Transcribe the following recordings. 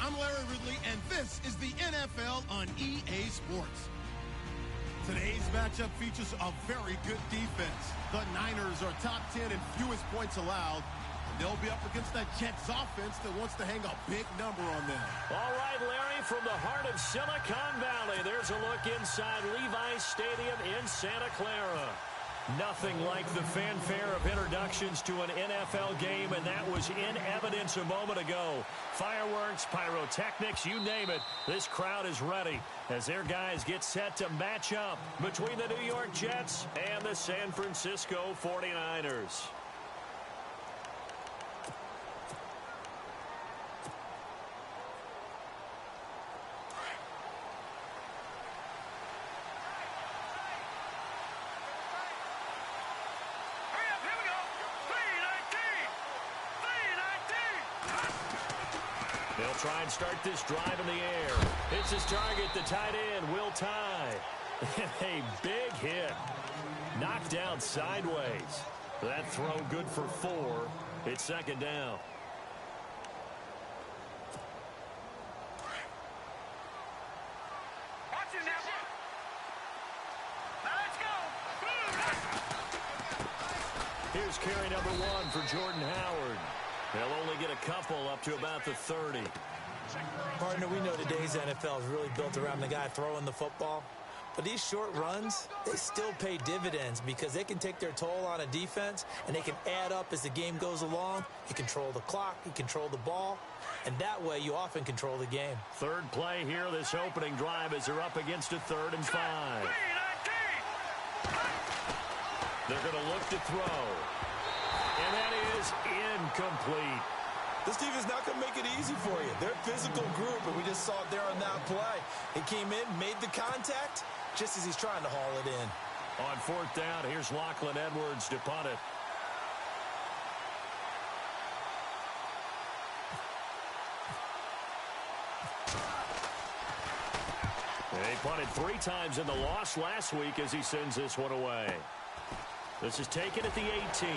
I'm Larry Ridley, and this is the NFL on EA Sports. Today's matchup features a very good defense. The Niners are top 10 in fewest points allowed. And they'll be up against that Jets offense that wants to hang a big number on them. All right, Larry, from the heart of Silicon Valley, there's a look inside Levi's Stadium in Santa Clara. Nothing like the fanfare of introductions to an NFL game, and that was in evidence a moment ago. Fireworks, pyrotechnics, you name it. This crowd is ready as their guys get set to match up between the New York Jets and the San Francisco 49ers. They'll try and start this drive in the air. It's his target, the tight end, Will Tye. And a big hit. Knocked down sideways. That throw good for 4. It's second down. Here's carry number 1 for Jordan Howard. They'll only get a couple up to about the 30. Partner, we know today's NFL is really built around the guy throwing the football. But these short runs, they still pay dividends because they can take their toll on a defense and they can add up as the game goes along. You control the clock, you control the ball, and that way you often control the game. Third play here, this opening drive as they're up against a 3rd and 5. They're going to look to throw. And that is incomplete. This defense is not going to make it easy for you. They're a physical group, and we just saw it there on that play. He came in, made the contact, just as he's trying to haul it in. On 4th down, here's Lachlan Edwards to punt it. And he punted 3 times in the loss last week as he sends this one away. This is taken at the 18.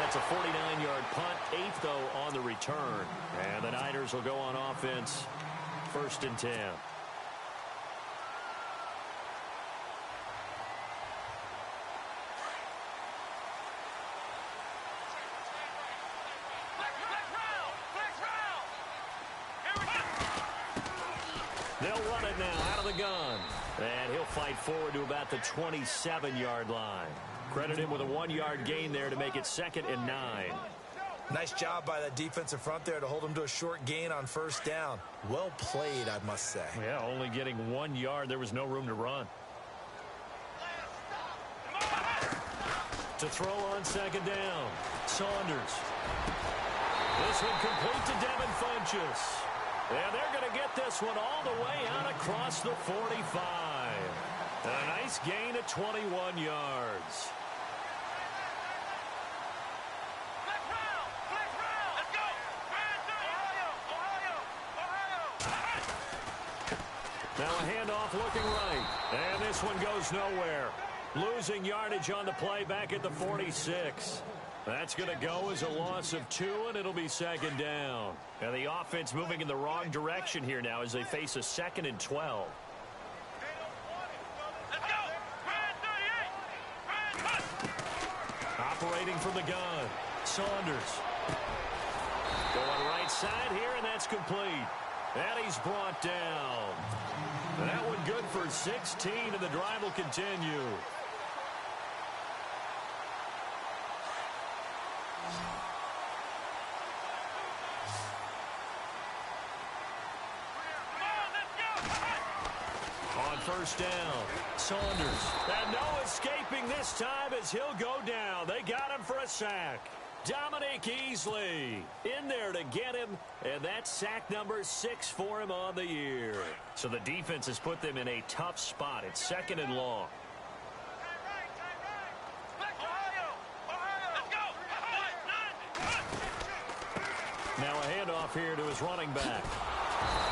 That's a 49-yard punt, 8th, though, on the return. And the Niners will go on offense, 1st and 10. They'll run it now out of the gun. And he'll fight forward to about the 27-yard line. Credit him with a 1-yard gain there to make it 2nd and 9. Nice job by that defensive front there to hold him to a short gain on 1st down. Well played, I must say. Yeah, only getting 1 yard. There was no room to run. To throw on 2nd down. Saunders. This one complete to Devin Funchess. And they're going to get this one all the way out across the 45. A nice gain of 21 yards. Now a handoff looking right. And this one goes nowhere. Losing yardage on the play back at the 46. That's going to go as a loss of 2, and it'll be 2nd down. And the offense moving in the wrong direction here now as they face a 2nd and 12. Operating from the gun, Saunders. Going right side here, and that's complete. And he's brought down. That one good for 16, and the drive will continue. On 1st down, Saunders. And no escaping this time as he'll go down. They got him for a sack. Dominique Easley in there to get him, and that's sack number 6 for him on the year. So the defense has put them in a tough spot. It's 2nd and long. Now a handoff here to his running back.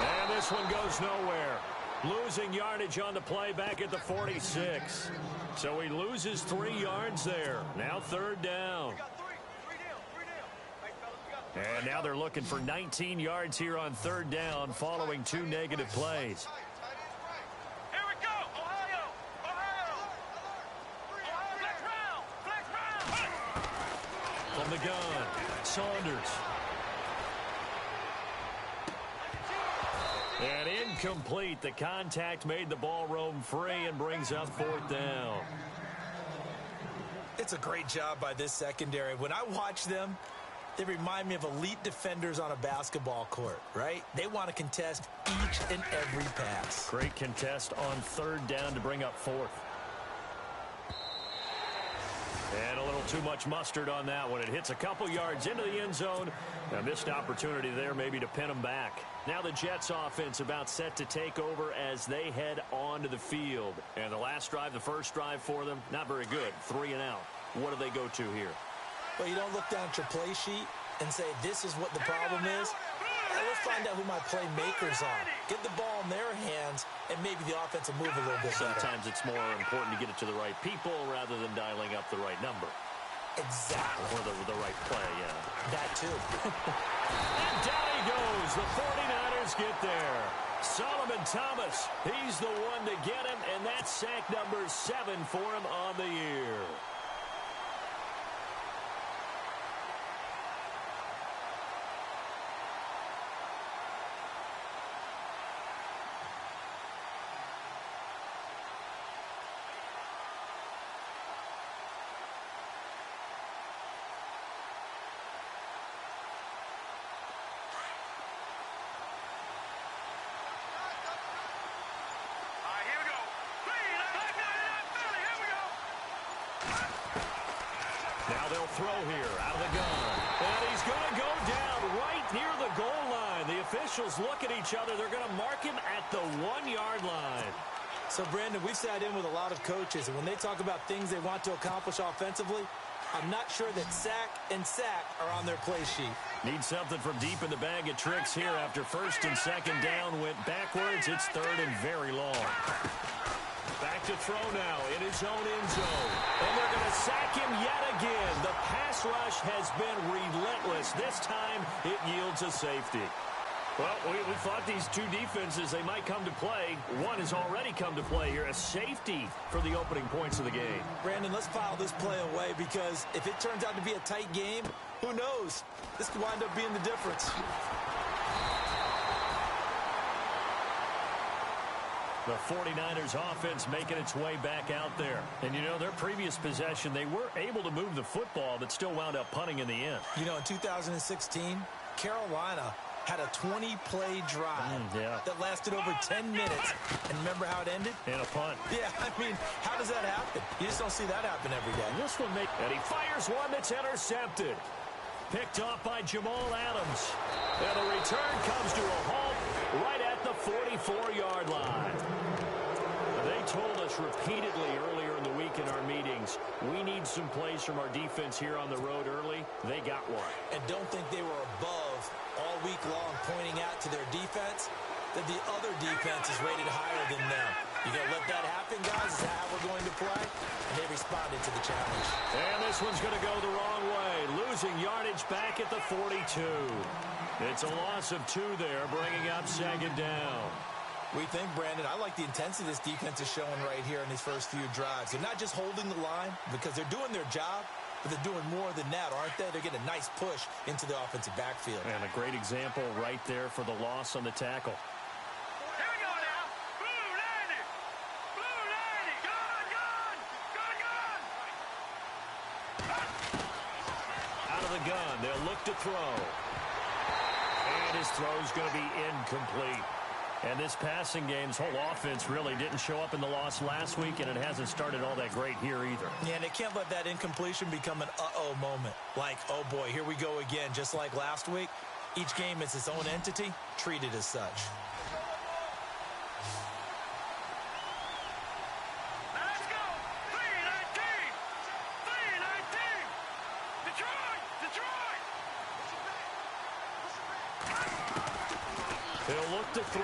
And this one goes nowhere. Losing yardage on the play back at the 46. So he loses 3 yards there. Now 3rd down. And now they're looking for 19 yards here on third down following 2 negative plays. Here we go, Ohio! Flex round! From the gun, Saunders. And incomplete. The contact made the ball roam free and brings up fourth down. It's a great job by this secondary. When I watch them, they remind me of elite defenders on a basketball court, right? They want to contest each and every pass. Great contest on third down to bring up fourth. And a little too much mustard on that one. It hits a couple yards into the end zone. A missed opportunity there maybe to pin them back. Now the Jets offense about set to take over as they head onto the field. And the last drive, the first drive for them, not very good. 3 and out. What do they go to here? Well, you don't look down at your play sheet and say, this is what the problem is. Hey, let's find out who my playmakers are. Get the ball in their hands, and maybe the offense will move a little bit better. Sometimes it's more important to get it to the right people rather than dialing up the right number. Exactly. Or the right play, yeah. That too. And down he goes. The 49ers get there. Solomon Thomas, he's the one to get him, and that's sack number 7 for him on the year. Now they'll throw here out of the gun. And he's going to go down right near the goal line. The officials look at each other. They're going to mark him at the 1-yard line. So, Brandon, we've sat in with a lot of coaches, and when they talk about things they want to accomplish offensively, I'm not sure that sack and sack are on their play sheet. Need something from deep in the bag of tricks here after first and second down went backwards. It's third and very long. Back to throw now in his own end zone. And they're going to sack him yet again. The pass rush has been relentless. This time it yields a safety. Well, we thought these two defenses, they might come to play. One has already come to play here. A safety for the opening points of the game. Brandon, let's file this play away because if it turns out to be a tight game, who knows? This could wind up being the difference. The 49ers offense making its way back out there. And, you know, their previous possession, they were able to move the football but still wound up punting in the end. You know, in 2016, Carolina had a 20-play drive that lasted over 10 minutes. And remember how it ended? In a punt. Yeah, I mean, how does that happen? You just don't see that happen every day. This one and he fires one that's intercepted. Picked off by Jamal Adams. And the return comes to a halt right at the 44-yard line. They told us repeatedly earlier in the week in our meetings, we need some plays from our defense here on the road early. They got one. And don't think they were above all week long pointing out to their defense that the other defense is rated higher than them. You got to let that happen, guys. Is that how we're going to play? And they responded to the challenge. And this one's going to go the wrong way. Losing yardage back at the 42. It's a loss of 2 there, bringing up second down. We think, Brandon, I like the intensity this defense is showing right here in these first few drives. They're not just holding the line because they're doing their job, but they're doing more than that, aren't they? They're getting a nice push into the offensive backfield. And a great example right there for the loss on the tackle. Here we go now. Blue 90. Blue 90. Gun. Out of the gun, they'll look to throw. And his throw's going to be incomplete. And this passing game's whole offense really didn't show up in the loss last week, and it hasn't started all that great here either. Yeah, and they can't let that incompletion become an uh-oh moment. Like, oh boy, here we go again. Just like last week, each game is its own entity, treated as such. Let's go. 319. 319. Detroit. He'll look to throw.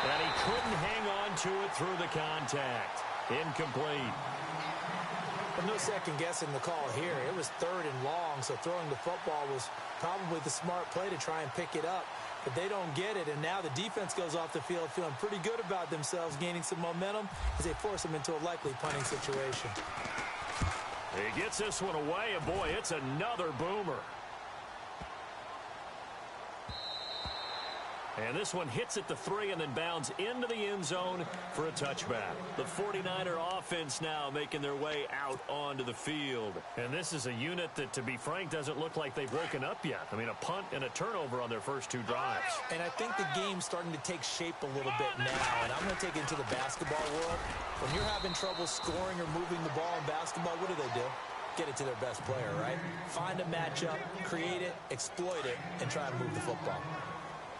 And he couldn't hang on to it through the contact. Incomplete. Well, no second guessing the call here. It was 3rd and long, so throwing the football was probably the smart play to try and pick it up. But they don't get it, and now the defense goes off the field feeling pretty good about themselves, gaining some momentum as they force them into a likely punting situation. He gets this one away, and boy, it's another boomer. And this one hits at the 3 and then bounds into the end zone for a touchback. The 49er offense now making their way out onto the field. And this is a unit that, to be frank, doesn't look like they've woken up yet. I mean, a punt and a turnover on their first 2 drives. And I think the game's starting to take shape a little bit now. And I'm going to take it into the basketball world. When you're having trouble scoring or moving the ball in basketball, what do? Get it to their best player, right? Find a matchup, create it, exploit it, and try to move the football.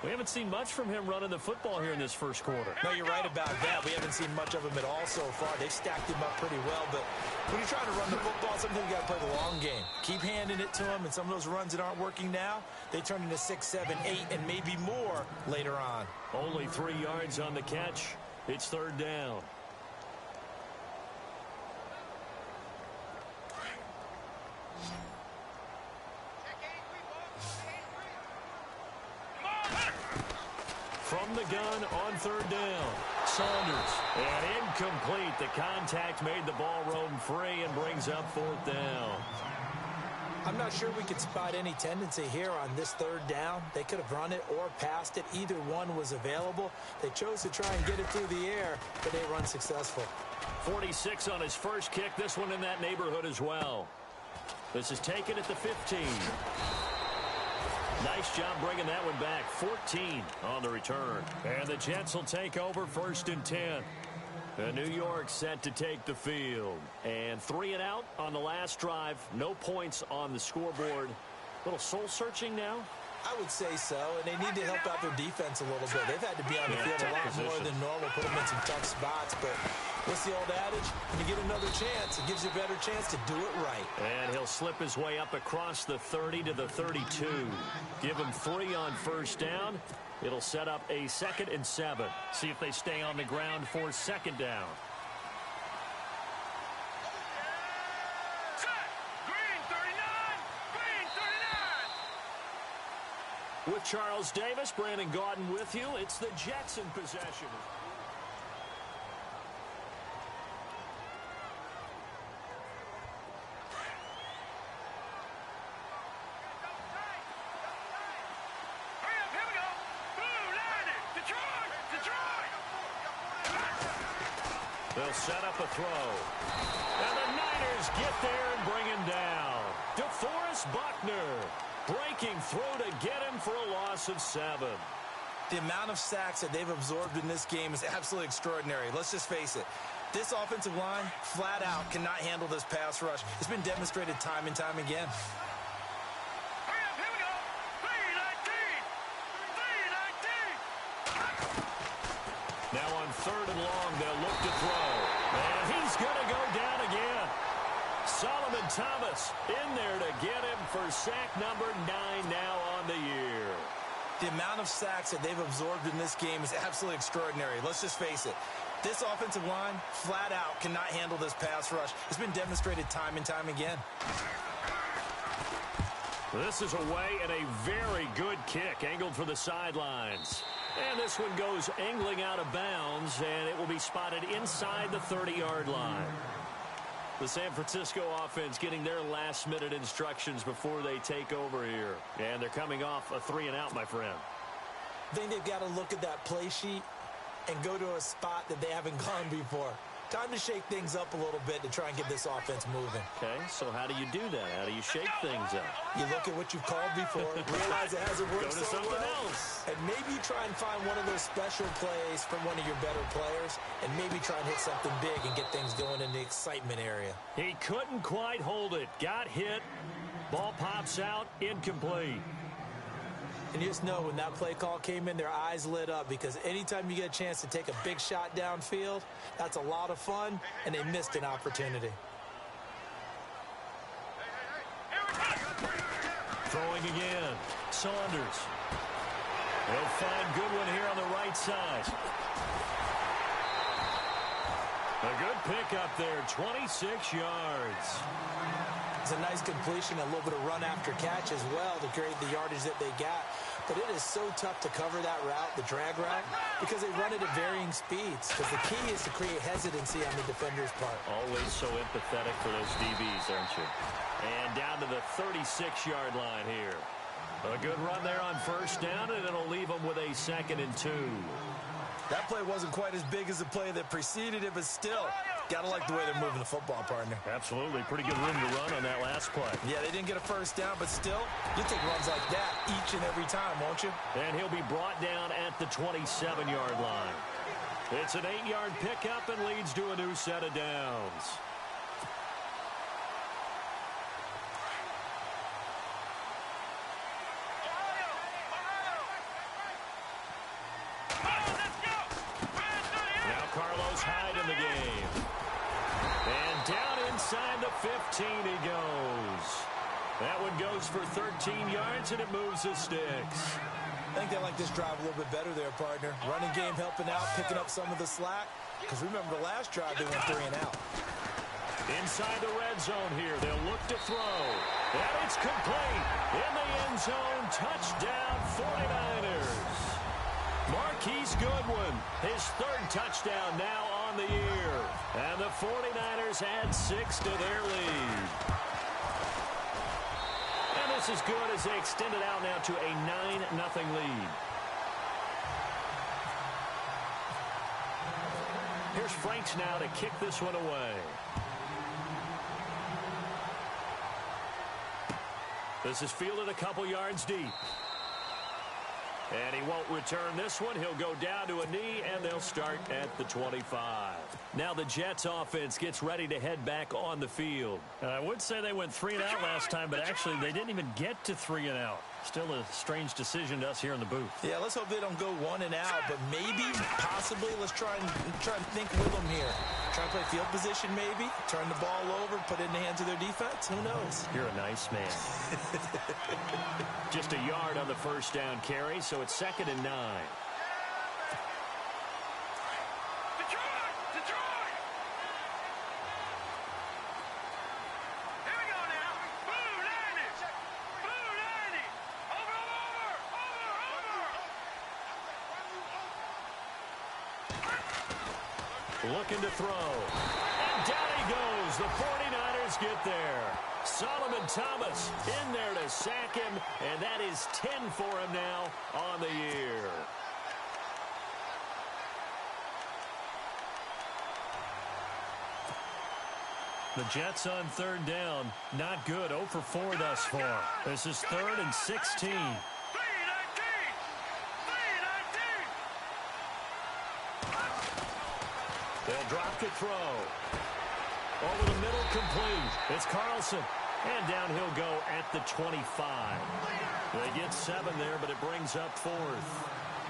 We haven't seen much from him running the football here in this first quarter. No, you're right about that. We haven't seen much of him at all so far. They've stacked him up pretty well, but when you're trying to run the football, sometimes you got to play the long game. Keep handing it to him, and some of those runs that aren't working now, they turn into 6, 7, 8, and maybe more later on. Only 3 yards on the catch. It's 3rd down. From the gun on 3rd down. Saunders. And incomplete. The contact made the ball roam free and brings up 4th down. I'm not sure we could spot any tendency here on this 3rd down. They could have run it or passed it. Either one was available. They chose to try and get it through the air, but they were unsuccessful. 46 on his first kick. This one in that neighborhood as well. This is taken at the 15. Nice job bringing that one back. 14 on the return. And the Jets will take over 1st and 10. And New York set to take the field. And 3 and out on the last drive. No points on the scoreboard. A little soul-searching now? I would say so, and they need to help out their defense a little bit. They've had to be on the field a lot more than normal, put them in some tough spots. But what's the old adage? When you get another chance, it gives you a better chance to do it right. And he'll slip his way up across the 30 to the 32. Give him 3 on 1st down. It'll set up a 2nd and 7. See if they stay on the ground for 2nd down. With Charles Davis, Brandon Gaudin with you. It's the Jets in possession. They'll set up a throw. And the Niners get there and bring him down. DeForest Buckner breaking through to get him for a loss of 7. The amount of sacks that they've absorbed in this game is absolutely extraordinary. Let's just face it. This offensive line, flat out, cannot handle this pass rush. It's been demonstrated time and time again. Now on 3rd and long, they'll look to throw. And he's going to go down again. Solomon Thomas in there to get him for sack number 9 now on the year. The amount of sacks that they've absorbed in this game is absolutely extraordinary. Let's just face it. This offensive line, flat out, cannot handle this pass rush. It's been demonstrated time and time again. This is away and a very good kick, angled for the sidelines. And this one goes angling out of bounds, and it will be spotted inside the 30-yard line. The San Francisco offense getting their last-minute instructions before they take over here. And they're coming off a 3 and out, my friend. I think they've got to look at that play sheet and go to a spot that they haven't gone before. Time to shake things up a little bit to try and get this offense moving. Okay, so how do you do that? How do you shake things up? You look at what you've called before, realize it hasn't worked Go to so something well, else. and maybe you try and find one of those special plays from one of your better players, and maybe try and hit something big and get things going in the excitement area. He couldn't quite hold it. Got hit. Ball pops out. Incomplete. And you just know when that play call came in, their eyes lit up, because anytime you get a chance to take a big shot downfield, that's a lot of fun, and they missed an opportunity. Throwing again. Saunders. They'll find Goodwin here on the right side. A good pickup there, 26 yards. It's a nice completion, a little bit of run after catch as well to create the yardage that they got. But it is so tough to cover that route, the drag route, because they run it at varying speeds. Because the key is to create hesitancy on the defender's part. Always so empathetic for those DBs, aren't you? And down to the 36-yard line here. A good run there on first down, and it'll leave them with a 2nd and 2. That play wasn't quite as big as the play that preceded it, but still, gotta like the way they're moving the football, partner. Absolutely. Pretty good room to run on that last play. Yeah, they didn't get a first down, but still, you take runs like that each and every time, won't you? And he'll be brought down at the 27-yard line. It's an 8-yard pickup and leads to a new set of downs. The game. And down inside the 15 he goes. That one goes for 13 yards, and it moves the sticks. I think they like this drive a little bit better there, partner. Running game helping out, picking up some of the slack. Because remember the last drive, they went 3 and out. Inside the red zone here, they'll look to throw. And it's complete. In the end zone, touchdown 49ers. Marquise Goodwin, his 3rd touchdown now on the year. And the 49ers add 6 to their lead. And this is good as they extend it out now to a 9-0 lead. Here's Franks now to kick this one away. This is fielded a couple yards deep. And he won't return this one. He'll go down to a knee, and they'll start at the 25. Now the Jets offense gets ready to head back on the field. And I would say they went 3 and out last time, but actually they didn't even get to 3 and out. Still a strange decision to us here in the booth. Yeah, let's hope they don't go 1 and out, but maybe, possibly, let's try and think with them here. Try and play field position maybe, turn the ball over, put it in the hands of their defense. Who knows? You're a nice man. Just a yard on the first down carry, so it's 2nd and 9. Looking to throw. And down he goes. The 49ers get there. Solomon Thomas in there to sack him, and that is 10 for him now on the year. The Jets on 3rd down. Not good. 0 for 4 thus far. This is 3rd and 16. They'll drop the throw. Over the middle, complete. It's Carlson. And down he'll go at the 25. They get 7 there, but it brings up 4th.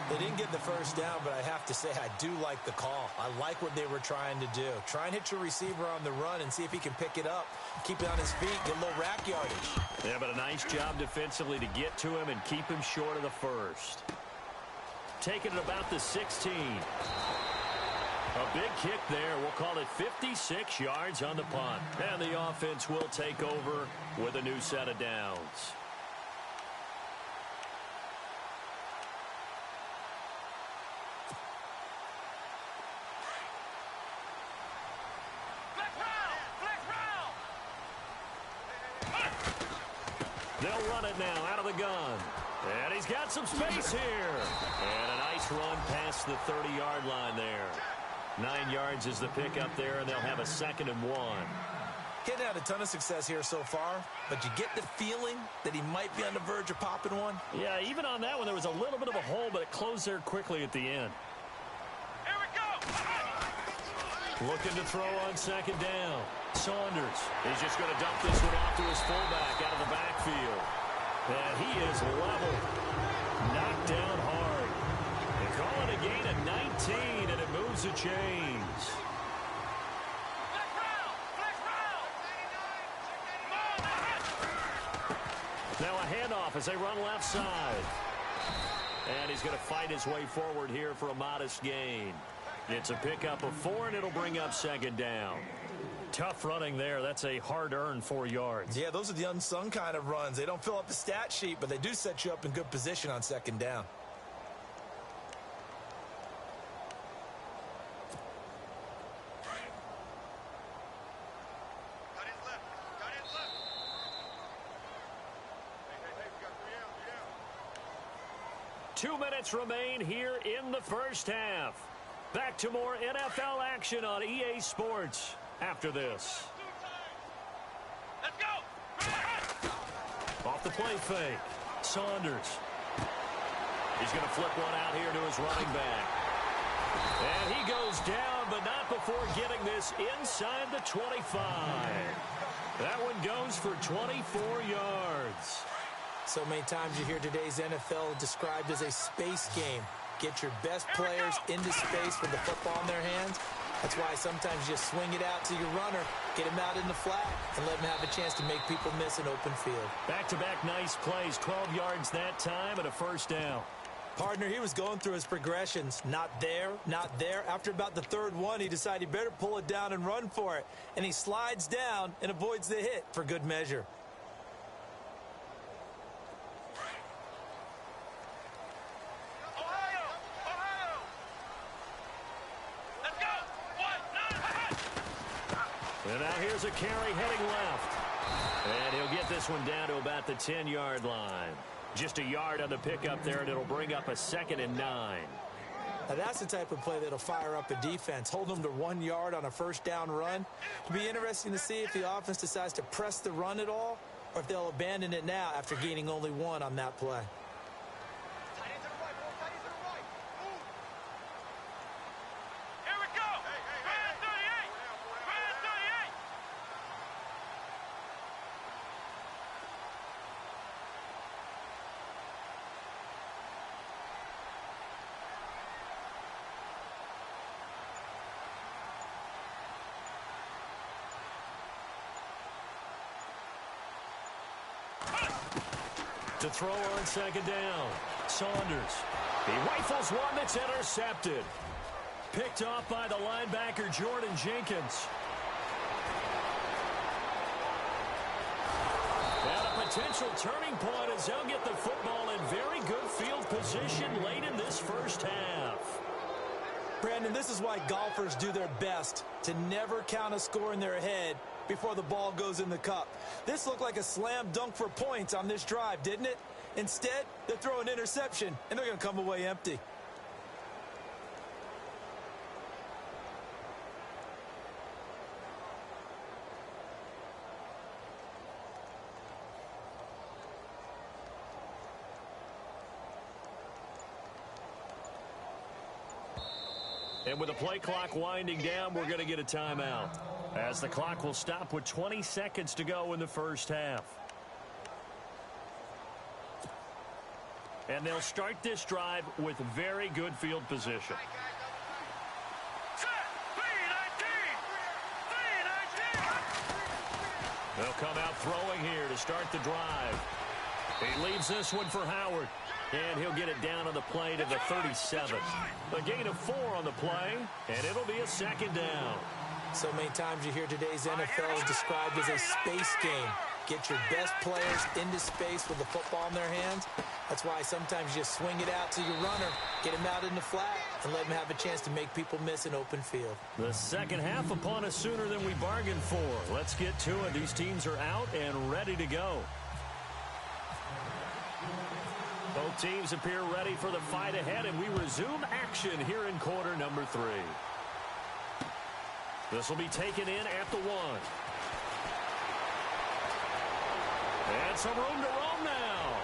They didn't get the first down, but I have to say I do like the call. I like what they were trying to do. Try and hit your receiver on the run and see if he can pick it up. Keep it on his feet, get a little rack yardage. Yeah, but a nice job defensively to get to him and keep him short of the first. Taking it about the 16. A big kick there. We'll call it 56 yards on the punt. And the offense will take over with a new set of downs. They'll run it now out of the gun. And he's got some space here. And a nice run past the 30-yard line there. 9 yards is the pickup there, and they'll have a 2nd and 1. He's had a ton of success here so far, but you get the feeling that he might be on the verge of popping one. Yeah, even on that one, there was a little bit of a hole, but it closed there quickly at the end. Here we go. Looking to throw on 2nd down. Saunders. He's just going to dump this one off to his fullback out of the backfield. And he is level. Knocked down hard. They call it a gain of 19, and it moves the chains. Now a handoff as they run left side. And he's going to fight his way forward here for a modest gain. It's a pickup of 4, and it'll bring up second down. Tough running there. That's a hard-earned 4 yards. Yeah, those are the unsung kind of runs. They don't fill up the stat sheet, but they do set you up in good position on second down. Got his left. Got his left. Hey, we got 3 out. 2 minutes remain here in the first half. Back to more NFL action on EA Sports after this. Let's go. Off the play fake. Saunders. He's going to flip one out here to his running back. And he goes down, but not before getting this inside the 25. That one goes for 24 yards. So many times you hear today's NFL described as a space game. Get your best players into space with the football in their hands. That's why sometimes you just swing it out to your runner, get him out in the flat, and let him have a chance to make people miss an open field. Back-to-back nice plays, 12 yards that time and a first down. Partner, he was going through his progressions. Not there, not there. After about the third one, he decided he better pull it down and run for it. And he slides down and avoids the hit for good measure. And now here's a carry heading left. And he'll get this one down to about the 10-yard line. Just a yard on the pickup there, and it'll bring up a 2nd and 9. Now that's the type of play that'll fire up a defense. Hold them to 1 yard on a first down run. It'll be interesting to see if the offense decides to press the run at all, or if they'll abandon it now after gaining only 1 on that play. To throw on second down. Saunders. He rifles one that's intercepted. Picked off by the linebacker, Jordan Jenkins. And a potential turning point as they'll get the football in very good field position late in this first half. Brandon, this is why golfers do their best to never count a score in their head before the ball goes in the cup. This looked like a slam dunk for points on this drive, didn't it? Instead, they throw an interception, and they're going to come away empty. And with the play clock winding down, we're going to get a timeout, as the clock will stop with 20 seconds to go in the first half. And they'll start this drive with very good field position. They'll come out throwing here to start the drive. He leaves this one for Howard. And he'll get it down on the play to the 37. A gain of 4 on the play, and it'll be a second down. So many times you hear today's NFL described as a space game. Get your best players into space with the football in their hands. That's why sometimes you just swing it out to your runner, get him out in the flat, and let him have a chance to make people miss an open field. The second half upon us sooner than we bargained for. Let's get to it. These teams are out and ready to go. Both teams appear ready for the fight ahead, and we resume action here in quarter number 3. This will be taken in at the 1. And some room to roam now.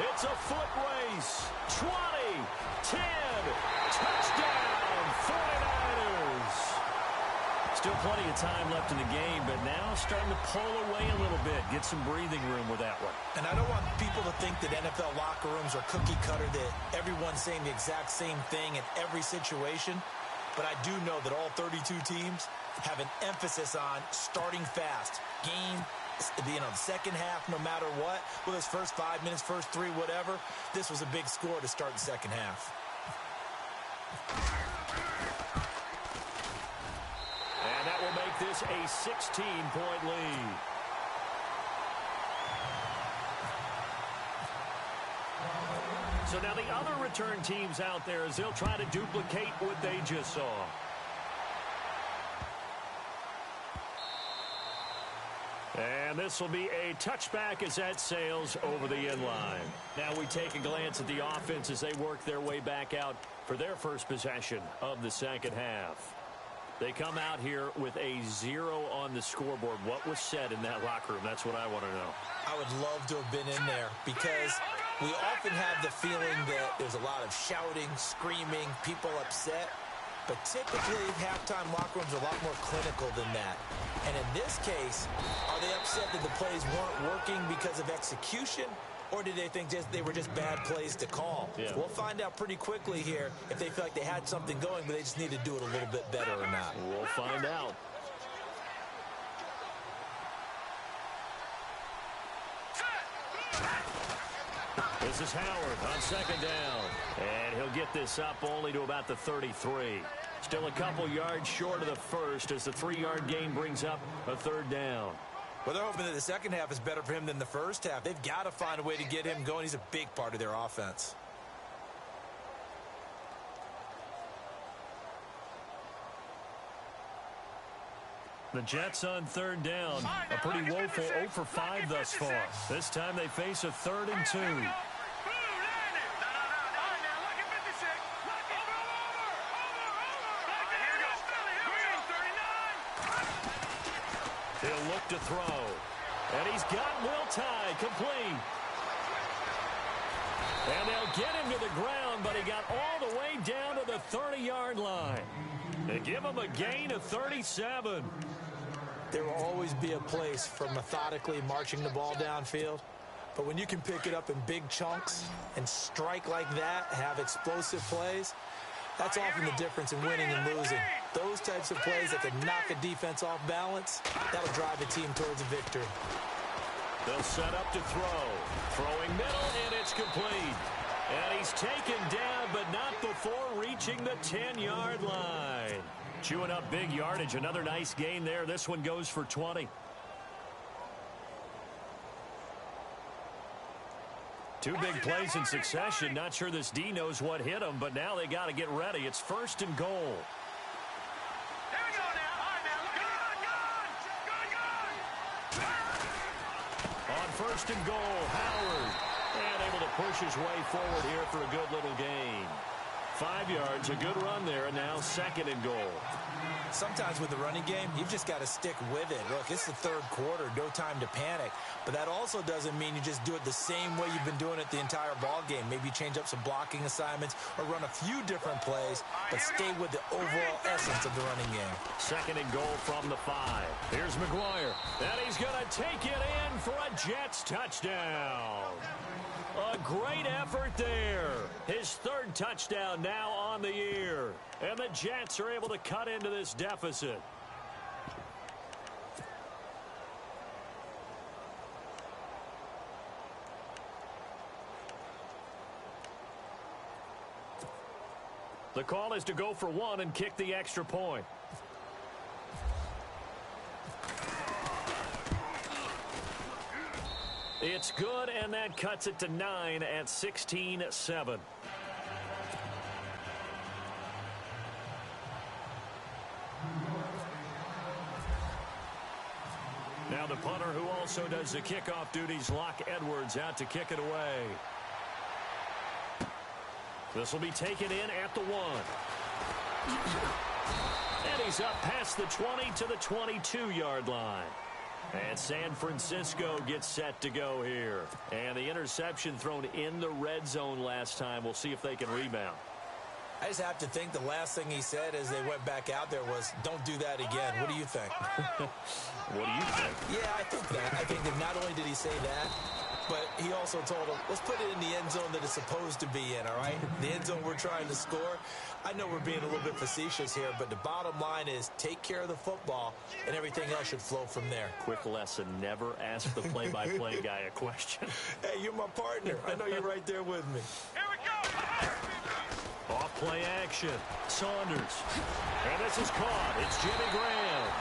It's a foot race. 20, 10, touchdown, 49ers. Still plenty of time left in the game, but now starting to pull away a little bit, get some breathing room with that one. And I don't want people to think that NFL locker rooms are cookie cutter, that everyone's saying the exact same thing in every situation. But I do know that all 32 teams have an emphasis on starting fast. Game, the second half, no matter what, whether it's first 5 minutes, first 3, whatever, this was a big score to start the second half. make this a 16-point lead. So now the other return teams out there as they'll try to duplicate what they just saw. And this will be a touchback as that sails over the end line. Now we take a glance at the offense as they work their way back out for their first possession of the second half. They come out here with a 0 on the scoreboard. What was said in that locker room? That's what I want to know. I would love to have been in there because we often have the feeling that there's a lot of shouting, screaming, people upset. But typically, halftime locker rooms are a lot more clinical than that. And in this case, are they upset that the plays weren't working because of execution? Or did they think they were just bad plays to call? Yeah. We'll find out pretty quickly here if they feel like they had something going, but they just need to do it a little bit better or not. We'll find out. This is Howard on second down. And he'll get this up only to about the 33. Still a couple yards short of the first as the 3-yard gain brings up a third down. Well, they're hoping that the second half is better for him than the first half. They've got to find a way to get him going. He's a big part of their offense. The Jets on third down. A pretty woeful 0 for 5 thus far. This time they face a 3rd and 2. He'll look to throw. And he's got Will Tye complete. And they'll get him to the ground, but he got all the way down to the 30-yard line. They give him a gain of 37. There will always be a place for methodically marching the ball downfield. But when you can pick it up in big chunks and strike like that, have explosive plays, that's often the difference in winning and losing. Those types of plays that can knock a defense off balance, that'll drive a team towards a victory. They'll set up to throw. Throwing middle, and it's complete. And he's taken down, but not before reaching the 10-yard line. Chewing up big yardage. Another nice gain there. This one goes for 20. Two big plays in succession. Not sure this D knows what hit him, but now they got to get ready. It's 1st and goal. On 1st and goal, Howard. And able to push his way forward here for a good little gain. 5 yards, a good run there, and now 2nd and goal. Sometimes with the running game, you've just got to stick with it. Look, it's the 3rd quarter, no time to panic. But that also doesn't mean you just do it the same way you've been doing it the entire ball game. Maybe change up some blocking assignments or run a few different plays, but stay with the overall essence of the running game. 2nd and goal from the 5. Here's McGuire, and he's going to take it in for a Jets touchdown. A great effort there. His 3rd touchdown now on the year. And the Jets are able to cut into this deficit. The call is to go for 1 and kick the extra point. It's good, and that cuts it to 9 at 16-7. Now the punter who also does the kickoff duties, Locke Edwards, out to kick it away. This will be taken in at the 1. And he's up past the 20 to the 22-yard line. And San Francisco gets set to go here. And the interception thrown in the red zone last time. We'll see if they can rebound. I just have to think the last thing he said as they went back out there was, don't do that again. What do you think? What do you think? Yeah, I think that. I think that not only did he say that, but he also told him, let's put it in the end zone that it's supposed to be in, all right? The end zone we're trying to score. I know we're being a little bit facetious here, but the bottom line is take care of the football, and everything else should flow from there. Quick lesson, never ask the play-by-play guy a question. Hey, you're my partner. I know you're right there with me. Here we go. Off play action. Saunders. And this is caught. It's Jimmy Graham.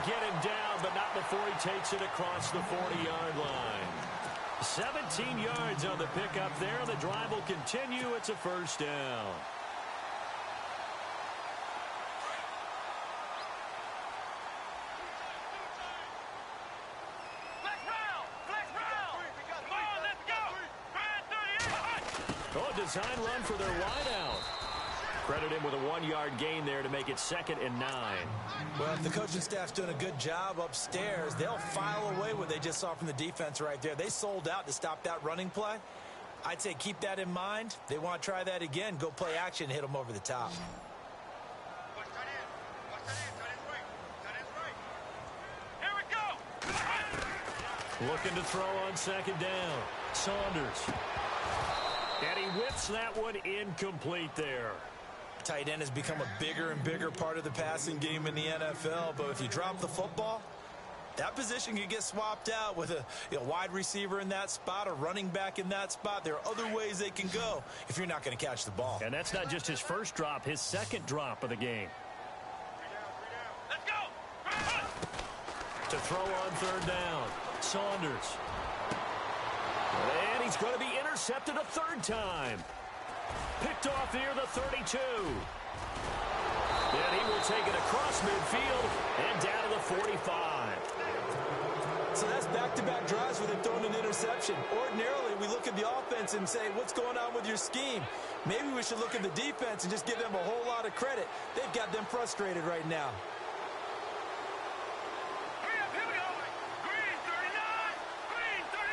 get him down, but not before he takes it across the 40-yard line. 17 yards on the pickup there. The drive will continue. It's a first down. Design run for their wideout. Credit him with a 1-yard gain there to make it 2nd and 9. Well, if the coaching staff's doing a good job upstairs, they'll file away what they just saw from the defense right there. They sold out to stop that running play. I'd say keep that in mind. They want to try that again. Go play action and hit them over the top. Here we go. Looking to throw on 2nd down. Saunders. And he whips that one incomplete there. Tight end has become a bigger and bigger part of the passing game in the NFL. But if you drop the football, that position can get swapped out with a wide receiver in that spot, a running back in that spot. There are other ways they can go if you're not going to catch the ball. And that's not just his first drop, his 2nd drop of the game. Let's go. To throw on 3rd down. Saunders. And he's going to be intercepted a 3rd time. Picked off near the 32. And he will take it across midfield and down to the 45. So that's back-to-back drives where they've thrown an interception. Ordinarily, we look at the offense and say, what's going on with your scheme? Maybe we should look at the defense and just give them a whole lot of credit. They've got them frustrated right now. Here we go. Green 39. Green 39.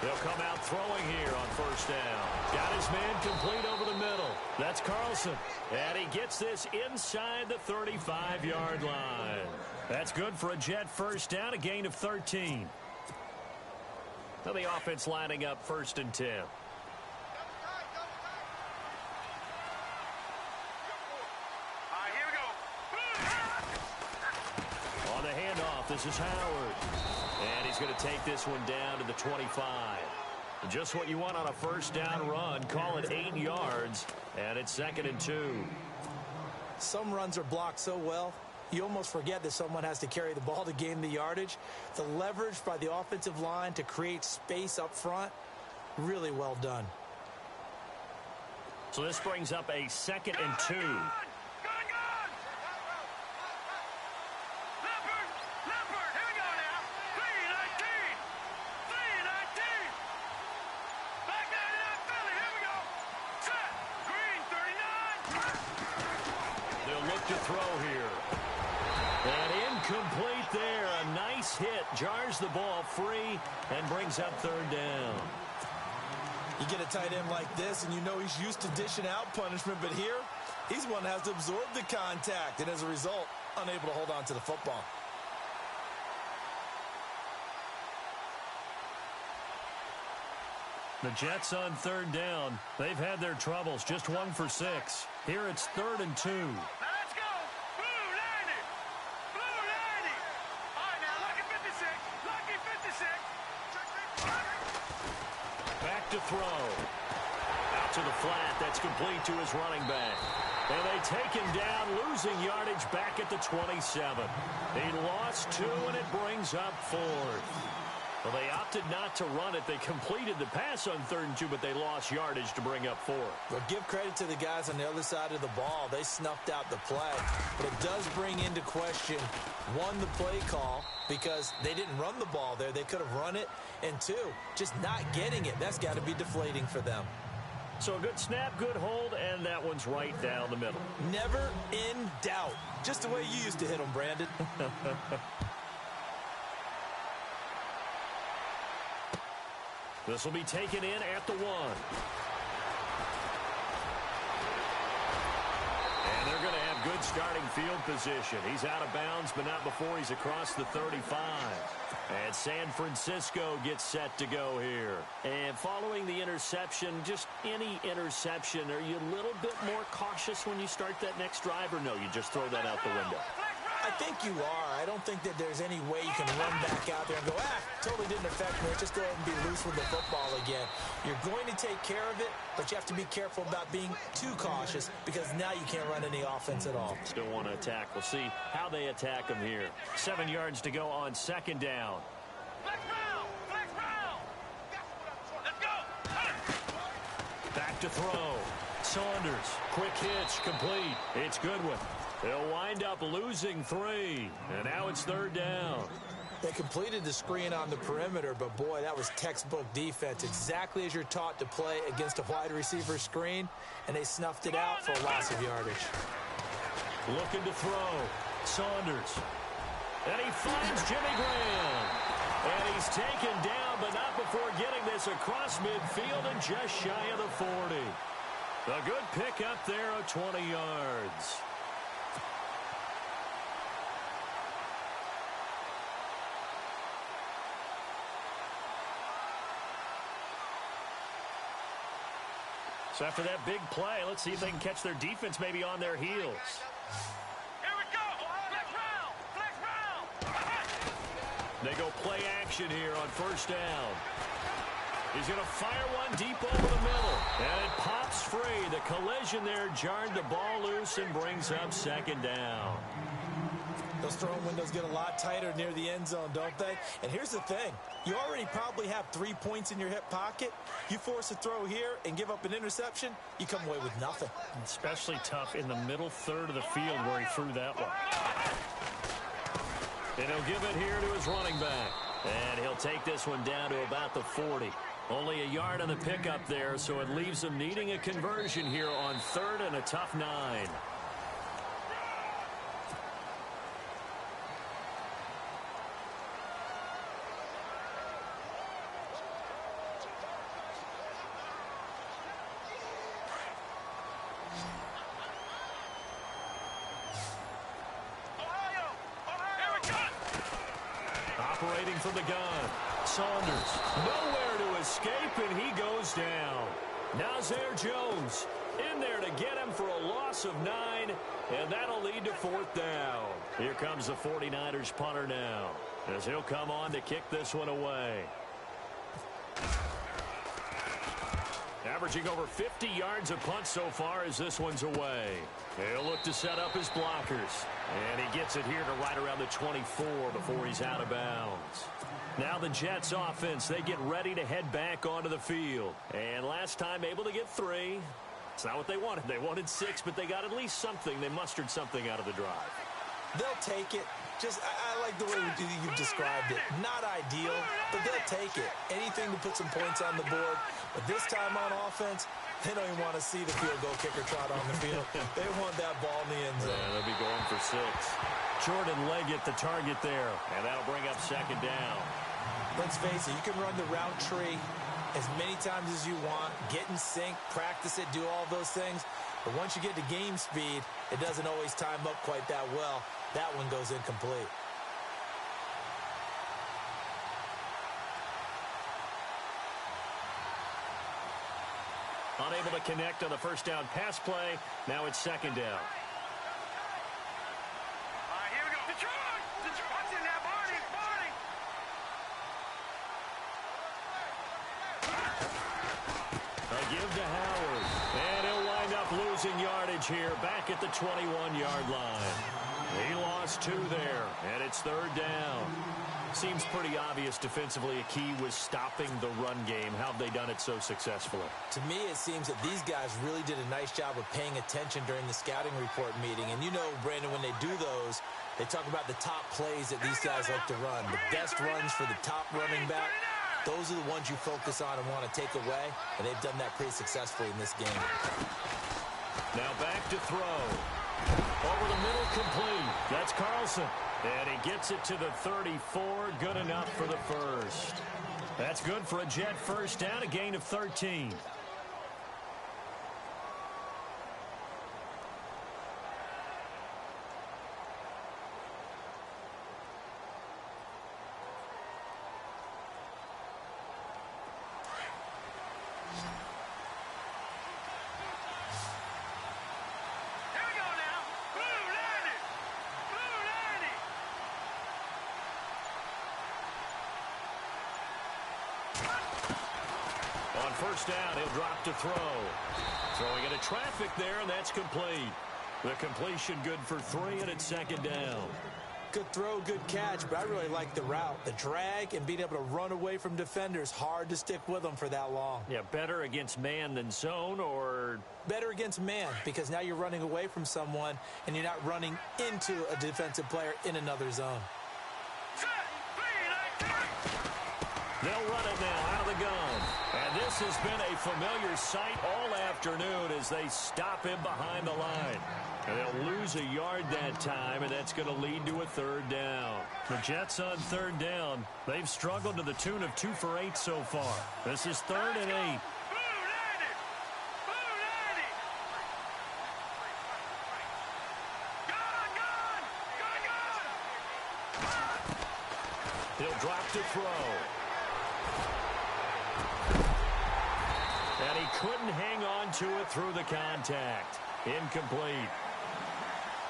They'll come out throwing here on 1st down. Got his man complete over the middle. That's Carlson. And he gets this inside the 35-yard line. That's good for a Jet 1st down, a gain of 13. Now the offense lining up 1st and 10. Here we go. On the handoff, this is Howard. And he's going to take this one down to the 25. Just what you want on a 1st down run. Call it 8 yards, and it's 2nd and 2. Some runs are blocked so well, you almost forget that someone has to carry the ball to gain the yardage. The leverage by the offensive line to create space up front, really well done. So this brings up a 2nd and 2. Complete there. A nice hit. Jars the ball free and brings up 3rd down. You get a tight end like this, and you know he's used to dishing out punishment, but here, he's one that has to absorb the contact, and as a result, unable to hold on to the football. The Jets on 3rd down. They've had their troubles. Just 1 for 6. Here it's 3rd and 2. To throw. Out to the flat. That's complete to his running back. And they take him down, losing yardage back at the 27. He lost 2, and it brings up 4th. Well, they opted not to run it. They completed the pass on 3rd and 2, but they lost yardage to bring up 4th. Well, give credit to the guys on the other side of the ball. They snuffed out the play. But it does bring into question, 1, the play call, because they didn't run the ball there. They could have run it. And 2, just not getting it. That's got to be deflating for them. So a good snap, good hold, and that one's right down the middle. Never in doubt. Just the way you used to hit them, Brandon. This will be taken in at the 1. And they're going to have good starting field position. He's out of bounds, but not before he's across the 35. And San Francisco gets set to go here. And following the interception, just any interception, are you a little bit more cautious when you start that next drive, or no, you just throw that out the window? I I think you are. I don't think that there's any way you can run back out there and go, totally didn't affect me. Let's just go ahead and be loose with the football again. You're going to take care of it, but you have to be careful about being too cautious because now you can't run any offense at all. Still want to attack. We'll see how they attack them here. 7 yards to go on second down. Flex round! Flex round! Let's go! Back to throw. Saunders, quick hitch, complete. It's Goodwin. They'll wind up losing 3, and now it's third down. They completed the screen on the perimeter, but boy, that was textbook defense, exactly as you're taught to play against a wide receiver screen, and they snuffed it out for a loss of yardage. Looking to throw. Saunders. And he finds Jimmy Graham. And he's taken down, but not before getting this across midfield and just shy of the 40. A good pick up there of 20 yards. So after that big play, let's see if they can catch their defense maybe on their heels. Here we go! Flex round! Flex round! They go play action here on first down. He's going to fire one deep over the middle. And it pops free. The collision there jarred the ball loose and brings up second down. Those throwing windows get a lot tighter near the end zone, don't they? And here's the thing. You already probably have 3 points in your hip pocket. You force a throw here and give up an interception, you come away with nothing. Especially tough in the middle third of the field where he threw that one. And he'll give it here to his running back. And he'll take this one down to about the 40. Only a yard on the pickup there, so it leaves him needing a conversion here on third and a tough 9. Operating from the gun. Saunders, nowhere to escape, and he goes down. Nazir Jones in there to get him for a loss of 9, and that'll lead to fourth down. Here comes the 49ers punter now, as he'll come on to kick this one away. Averaging over 50 yards a punt so far as this one's away. He'll look to set up his blockers. And he gets it here to right around the 24 before he's out of bounds. Now the Jets offense, they get ready to head back onto the field. And last time able to get 3. It's not what they wanted. They wanted 6, but they got at least something. They mustered something out of the drive. They'll take it. I like the way you've described it. Not ideal, but they'll take it. Anything to put some points on the board. But this time on offense, they don't even want to see the field goal kicker trot on the field. They want that ball in the end zone. Yeah, they'll be going for 6. Jordan Leggett, the target there. And that'll bring up second down. Let's face it, you can run the route tree as many times as you want, get in sync, practice it, do all those things. But once you get to game speed, it doesn't always time up quite that well. That one goes incomplete. Unable to connect on the first down pass play. Now it's second down. All right, here we go. Detroit! Detroit! Watch it now, Barney! Barney! A give to Howard. And he'll wind up losing yardage here back at the 21-yard line. He lost 2 there, and it's third down. Seems pretty obvious defensively a key was stopping the run game. How have they done it so successfully? To me, it seems that these guys really did a nice job of paying attention during the scouting report meeting. And you know, Brandon, when they do those, they talk about the top plays that these guys like to run. The best runs for the top running back. Those are the ones you focus on and want to take away. And they've done that pretty successfully in this game. Now back to throw. Over the middle, complete. That's Carlson. And he gets it to the 34. Good enough for the first. That's good for a Jet first down, a gain of 13. Here we go now. Blue landed! Blue landed! first down. He'll drop to throw. Throwing into traffic there, and that's complete. The completion good for 3, and it's second down. Good throw, good catch, but I really like the route. The drag and being able to run away from defenders, hard to stick with them for that long. Yeah, better against man than zone, or? Better against man, because now you're running away from someone, and you're not running into a defensive player in another zone. They'll run it now out of the gun. And this has been a familiar sight all afternoon as they stop him behind the line. And they'll lose a yard that time, and that's going to lead to a third down. The Jets on third down. They've struggled to the tune of 2 for 8 so far. This is 3rd and 8. He'll drop to throw. And he couldn't hang on to it through the contact. Incomplete.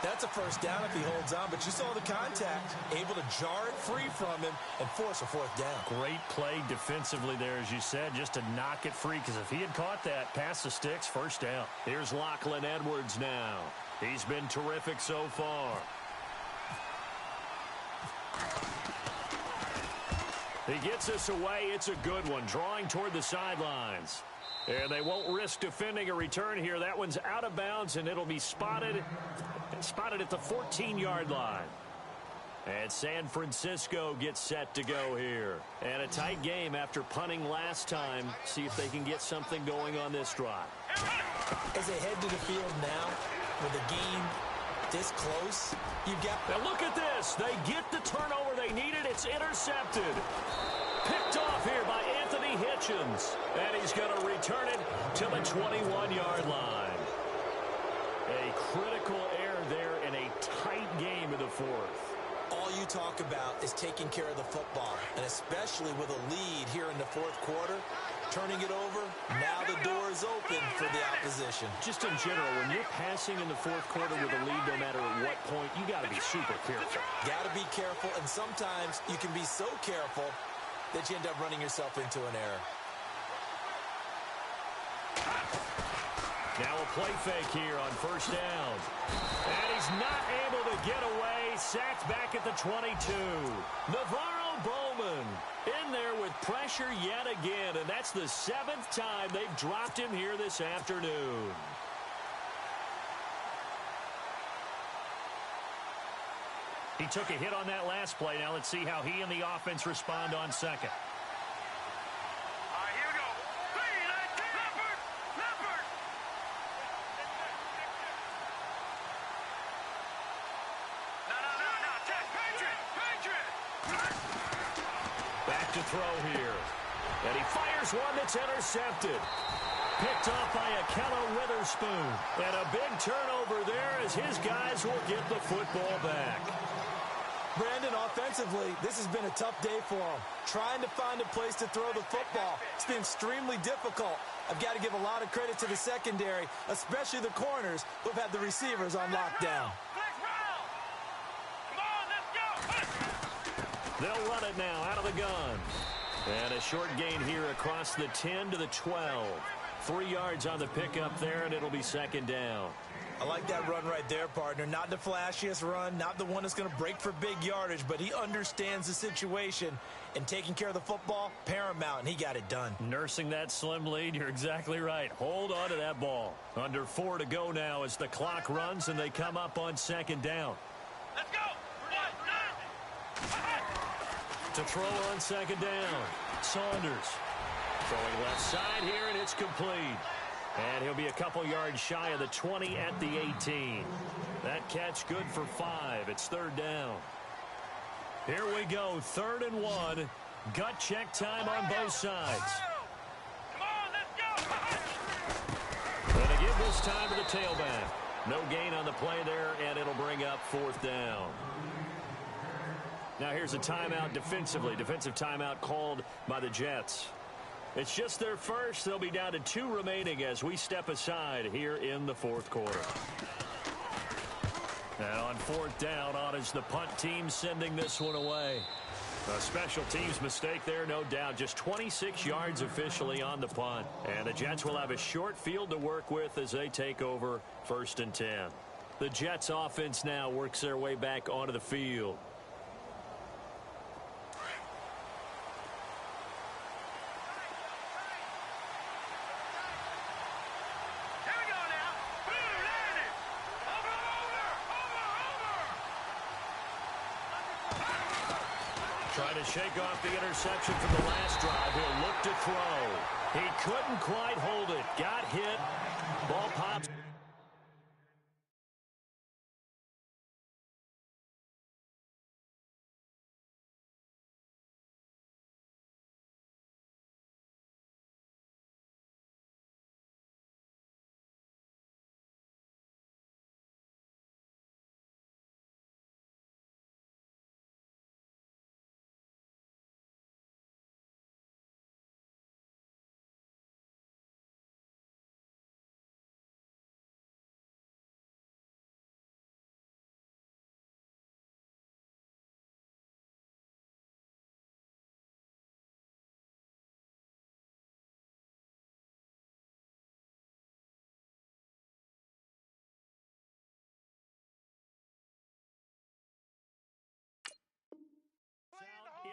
That's a first down if he holds on, but you saw the contact. Able to jar it free from him and force a 4th down. Great play defensively there, as you said, just to knock it free, because if he had caught that, past the sticks, first down. Here's Lachlan Edwards now. He's been terrific so far. He gets us away. It's a good one, drawing toward the sidelines. And they won't risk defending a return here. That one's out of bounds, and it'll be spotted at the 14-yard line. And San Francisco gets set to go here. And a tight game after punting last time. See if they can get something going on this drive. As they head to the field now, with the game this close, you've got... Now look at this. They get the turnover they needed. It's intercepted. Picked off here by Anthony Hitchens. And he's going to return it to the 21-yard line. A critical error there in a tight game in the 4th. All you talk about is taking care of the football, and especially with a lead here in the 4th quarter, turning it over, now the door is open for the opposition. Just in general, when you're passing in the 4th quarter with a lead, no matter at what point, you got to be super careful. Got to be careful, and sometimes you can be so careful that you end up running yourself into an error. Now a play fake here on first down. And he's not able to get away. Sacked back at the 22. Navarro Bowman in there with pressure yet again. And that's the 7th time they've dropped him here this afternoon. He took a hit on that last play. Now let's see how he and the offense respond on second. To throw here. And he fires one that's intercepted. Picked off by Akello Witherspoon. And a big turnover there as his guys will get the football back. Brandon, offensively, this has been a tough day for him. Trying to find a place to throw the football. It's been extremely difficult. I've got to give a lot of credit to the secondary, especially the corners who've had the receivers on lockdown. They'll run it now out of the gun. And a short gain here across the 10 to the 12. 3 yards on the pickup there, and it'll be second down. I like that run right there, partner. Not the flashiest run, not the one that's going to break for big yardage, but he understands the situation, and taking care of the football, paramount, and he got it done. Nursing that slim lead, you're exactly right. Hold on to that ball. Under 4 to go now as the clock runs, and they come up on second down. Let's go! To throw on second down, Saunders. Throwing left side here, and it's complete. And he'll be a couple yards shy of the 20 at the 18. That catch good for 5. It's third down. Here we go, 3rd and 1. Gut check time on both sides. Come on, let's go! Going to give this time to the tailback. No gain on the play there, and it'll bring up 4th down. Now here's a timeout defensively. Defensive timeout called by the Jets. It's just their first. They'll be down to 2 remaining as we step aside here in the 4th quarter. And on 4th down, on is the punt team sending this one away. A special teams mistake there, no doubt. Just 26 yards officially on the punt. And the Jets will have a short field to work with as they take over 1st and 10. The Jets offense now works their way back onto the field. Here we go now. Boom, landed. Over. Trying to shake off the interception from the last drive. He'll look to throw. He couldn't quite hold it. Got hit. Ball pops.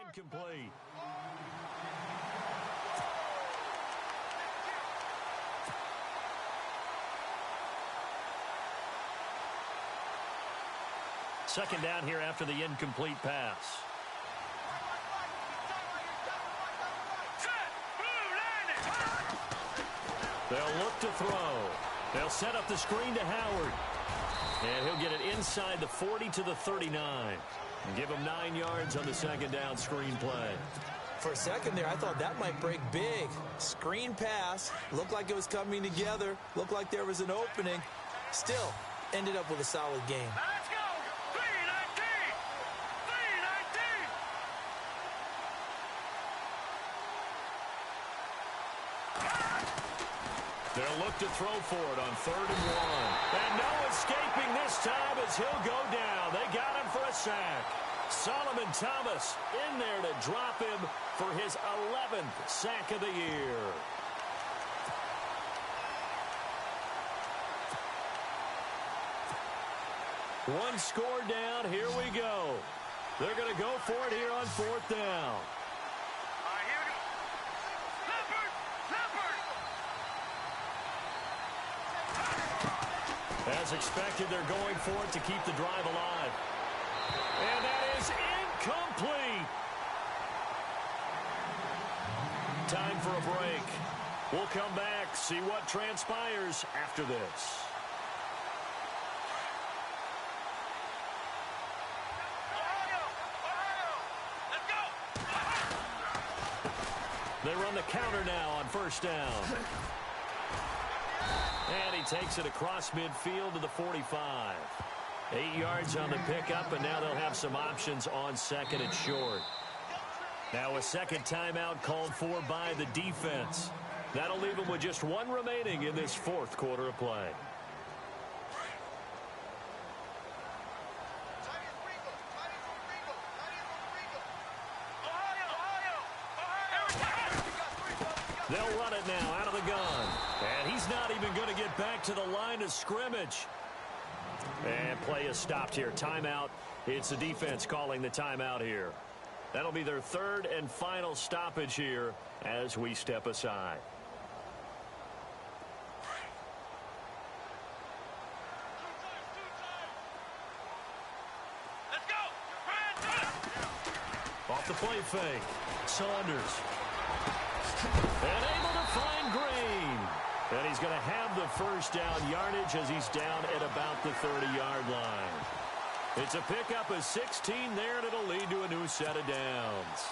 Incomplete. Second down here after the incomplete pass. Set. Boom, landed. They'll look to throw. They'll set up the screen to Howard. And he'll get it inside the 40 to the 39. And give him 9 yards on the second down screen play. For a second there, I thought that might break big. Screen pass. Looked like it was coming together. Looked like there was an opening. Still, ended up with a solid game. Let's go. 319. 319. They'll look to throw for it on 3rd and 1. And no escaping this time as he'll go down. They got him for a sack. Solomon Thomas in there to drop him for his 11th sack of the year. One score down. Here we go. They're going to go for it here on 4th down. All right, here we go. Leopard. Leopard. As expected, they're going for it to keep the drive alive. And that is incomplete. Time for a break. We'll come back, see what transpires after this. They run the counter now on 1st down. And he takes it across midfield to the 45. 8 yards on the pickup, and now they'll have some options on 2nd and short. Now a second timeout called for by the defense. That'll leave them with just one remaining in this 4th quarter of play. They'll run it now out of the gun. And he's not even going to get back to the line of scrimmage. And play is stopped here. Timeout. It's the defense calling the timeout here. That'll be their 3rd and final stoppage here as we step aside. Let's go. Off the play fake. Saunders. And able to find Green. And he's going to have the first down yardage as he's down at about the 30-yard line. It's a pickup of 16 there, and it'll lead to a new set of downs.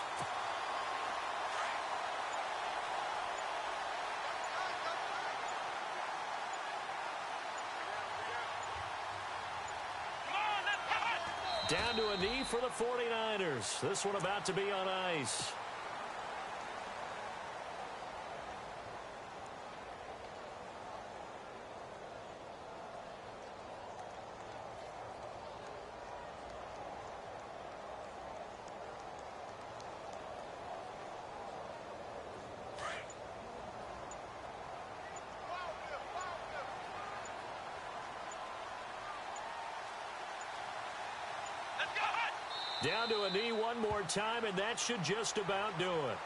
Down to a knee for the 49ers. This one about to be on ice. Down to a knee one more time, and that should just about do it.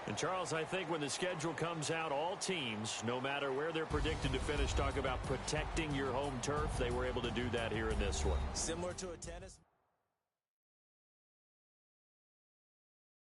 And Charles, I think when the schedule comes out, all teams, no matter where they're predicted to finish, talk about protecting your home turf. They were able to do that here in this one. Similar to a tennis...